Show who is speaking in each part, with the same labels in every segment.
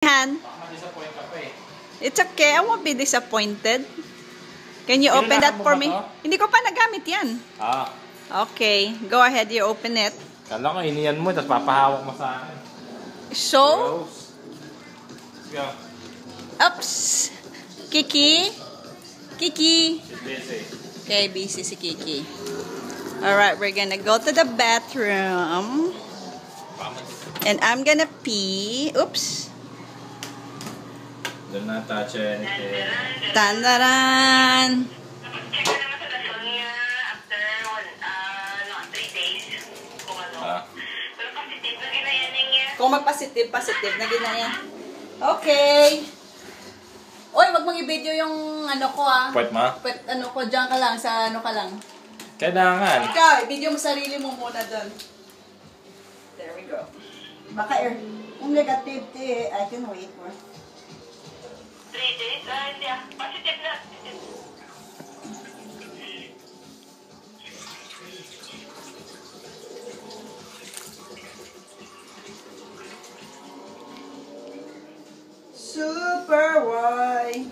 Speaker 1: Han? It's okay. I won't be disappointed. Can you open that for me? Hindi ko pa nagamit yan.
Speaker 2: Ah.
Speaker 1: Okay. Go ahead. You open it.
Speaker 2: Kala ko iniyan mo, tapos papahawak mo sa akin.
Speaker 1: So?
Speaker 2: Let's go.
Speaker 1: Oops. Kiki? Kiki?
Speaker 2: She's busy.
Speaker 1: Okay, busy si Kiki. Alright, we're gonna go to the bathroom. And I'm gonna pee. Oops.
Speaker 2: Do not touch anything.
Speaker 1: Tandaran!
Speaker 3: Check ka naman sa lasong niya after 3 days. Kung ano. Pero positive na ginayanin niya.
Speaker 1: Kung mag-positive na ginaya. Okay. Oy, wag mong i-video yung ano ko
Speaker 2: Pwet mo?
Speaker 1: Pwet ano ko, dyan ka lang, sa ano ka lang.
Speaker 2: Kailangan.
Speaker 1: Ikaw, i-video mo sarili mo muna doon. There we go. Baka kung negative, I can wait for
Speaker 3: 3 days? Hindi positive na.
Speaker 1: Super Y.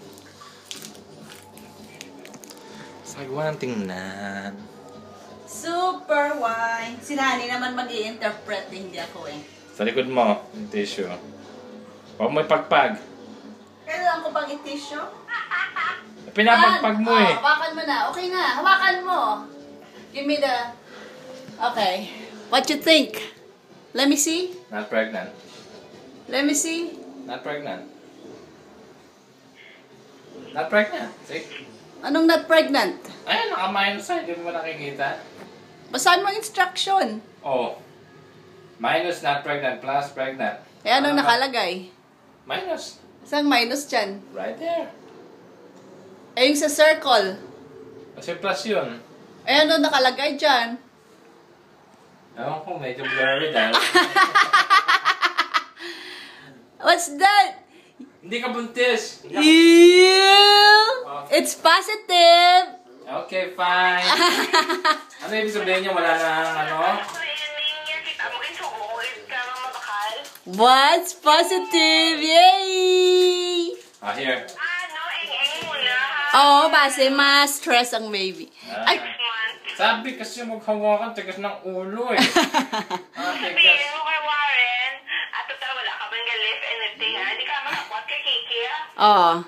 Speaker 2: Sagwa ng tingnan.
Speaker 1: Super Y. Si Nani naman mag-i-interpret, hindi ako
Speaker 2: Sa likod mo, yung tissue. Huwag mo ipagpag.
Speaker 1: Kailangan ko pang i-tissue?
Speaker 2: Pinapagpag mo eh.
Speaker 1: Hawakan mo na. Okay na. Hawakan mo. Give me the... Okay. What you think? Let me see.
Speaker 2: Not pregnant.
Speaker 1: Let me see.
Speaker 2: Not pregnant. Not pregnant. See?
Speaker 1: Anong not pregnant?
Speaker 2: Ayan, naka-minus side. Hindi mo nakikita.
Speaker 1: Basahin mo instruction.
Speaker 2: Oh. Minus not pregnant plus pregnant.
Speaker 1: Eh, anong nakalagay?
Speaker 2: Minus.
Speaker 1: Saan minus dyan?
Speaker 2: Right there.
Speaker 1: Eh, yung sa circle.
Speaker 2: Kasi plus yun.
Speaker 1: Eh, ano nakalagay dyan?
Speaker 2: Ewan ko, medyo blurry dahil.
Speaker 1: What's that?
Speaker 2: Hindi ka buntis.
Speaker 1: It's positive.
Speaker 2: Okay, fine. Ano ibig sabihin niya? Wala na ano?
Speaker 1: What's positive? Yay!
Speaker 2: Here.
Speaker 3: No, eng-eng muna.
Speaker 1: Oo, base mas stress ang baby. Ay!
Speaker 2: Sabi kasi maghawakan, tigas ng ulo eh.
Speaker 3: Sabihin mo kay Warren, total wala ka bang lift anything, hindi ka makakwat kay Kiki,
Speaker 1: Oo.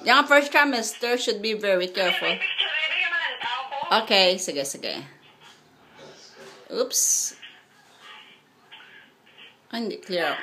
Speaker 1: Yung first trimester should be very careful.
Speaker 3: May picture, ibigay mo ng tao ko.
Speaker 1: Okay, sige, sige. Oops. Hindi clear.